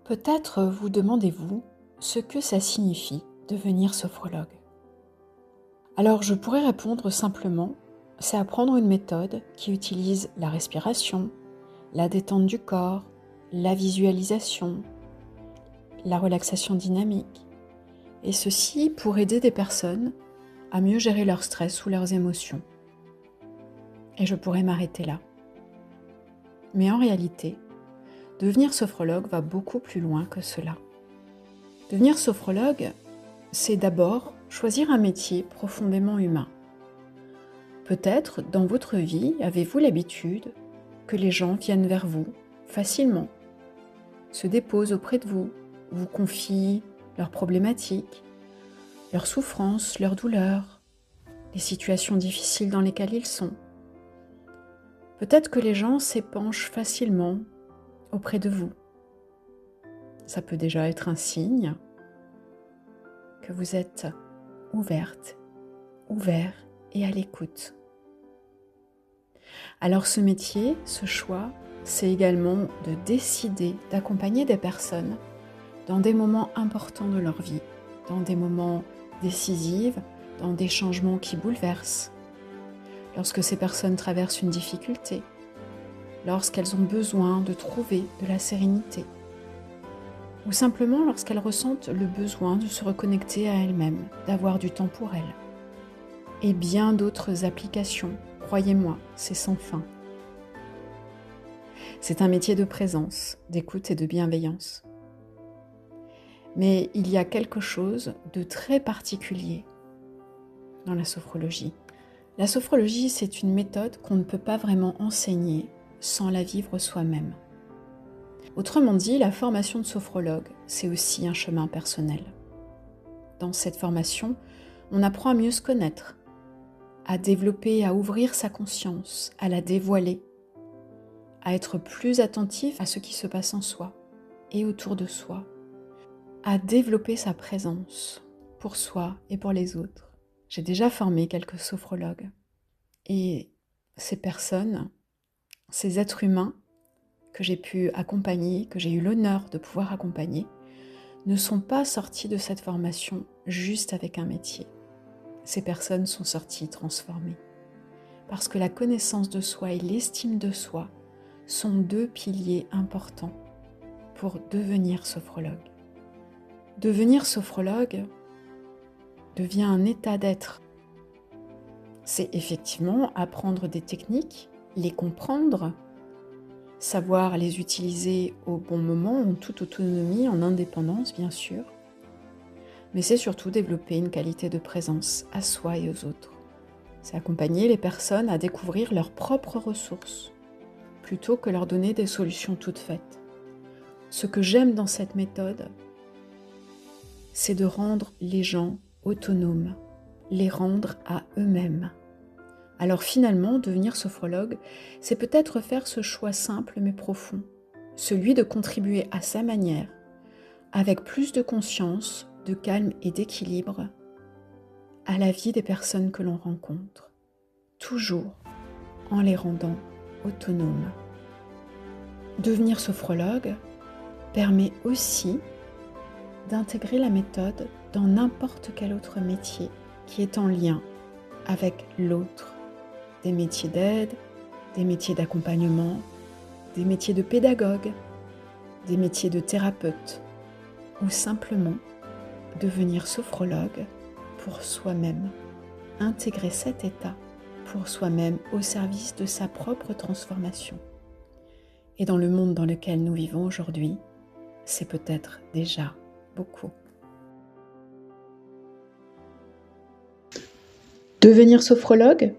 Peut-être vous demandez-vous ce que ça signifie devenir sophrologue. Alors je pourrais répondre simplement, c'est apprendre une méthode qui utilise la respiration, la détente du corps, la visualisation, la relaxation dynamique, et ceci pour aider des personnes à mieux gérer leur stress ou leurs émotions. Et je pourrais m'arrêter là. Mais en réalité, devenir sophrologue va beaucoup plus loin que cela. Devenir sophrologue, c'est d'abord choisir un métier profondément humain. Peut-être dans votre vie, avez-vous l'habitude que les gens viennent vers vous facilement, se déposent auprès de vous, vous confient leurs problématiques, leurs souffrances, leurs douleurs, les situations difficiles dans lesquelles ils sont. Peut-être que les gens s'épanchent facilement auprès de vous. Ça peut déjà être un signe que vous êtes ouverte, ouvert et à l'écoute. Alors ce métier, ce choix, c'est également de décider d'accompagner des personnes dans des moments importants de leur vie, dans des moments décisifs, dans des changements qui bouleversent. Lorsque ces personnes traversent une difficulté, lorsqu'elles ont besoin de trouver de la sérénité, ou simplement lorsqu'elles ressentent le besoin de se reconnecter à elles-mêmes, d'avoir du temps pour elles. Et bien d'autres applications, croyez-moi, c'est sans fin. C'est un métier de présence, d'écoute et de bienveillance. Mais il y a quelque chose de très particulier dans la sophrologie. La sophrologie, c'est une méthode qu'on ne peut pas vraiment enseigner sans la vivre soi-même. Autrement dit, la formation de sophrologue, c'est aussi un chemin personnel. Dans cette formation, on apprend à mieux se connaître, à développer, à ouvrir sa conscience, à la dévoiler, à être plus attentif à ce qui se passe en soi et autour de soi, à développer sa présence pour soi et pour les autres. J'ai déjà formé quelques sophrologues et ces personnes, ces êtres humains que j'ai pu accompagner, que j'ai eu l'honneur de pouvoir accompagner, ne sont pas sortis de cette formation juste avec un métier. Ces personnes sont sorties transformées. Parce que la connaissance de soi et l'estime de soi sont deux piliers importants pour devenir sophrologue. Devenir sophrologue devient un état d'être. C'est effectivement apprendre des techniques, les comprendre, savoir les utiliser au bon moment, en toute autonomie, en indépendance bien sûr, mais c'est surtout développer une qualité de présence à soi et aux autres. C'est accompagner les personnes à découvrir leurs propres ressources, plutôt que leur donner des solutions toutes faites. Ce que j'aime dans cette méthode, c'est de rendre les gens autonomes, les rendre à eux-mêmes. Alors finalement, devenir sophrologue, c'est peut-être faire ce choix simple mais profond, celui de contribuer à sa manière, avec plus de conscience, de calme et d'équilibre, à la vie des personnes que l'on rencontre, toujours en les rendant autonomes. Devenir sophrologue permet aussi d'intégrer la méthode dans n'importe quel autre métier qui est en lien avec l'autre. Des métiers d'aide, des métiers d'accompagnement, des métiers de pédagogue, des métiers de thérapeute, ou simplement devenir sophrologue pour soi-même, intégrer cet état pour soi-même au service de sa propre transformation. Et dans le monde dans lequel nous vivons aujourd'hui, c'est peut-être déjà beaucoup. Devenir sophrologue,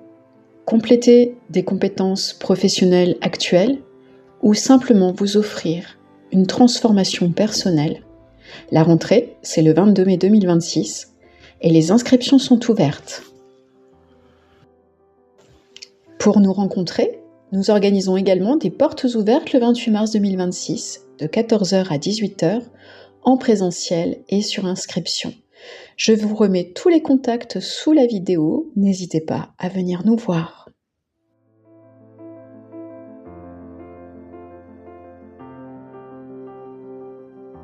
compléter des compétences professionnelles actuelles ou simplement vous offrir une transformation personnelle. La rentrée, c'est le 22 mai 2026 et les inscriptions sont ouvertes. Pour nous rencontrer, nous organisons également des portes ouvertes le 28 mars 2026 de 14h à 18h en présentiel et sur inscription. Je vous remets tous les contacts sous la vidéo, n'hésitez pas à venir nous voir.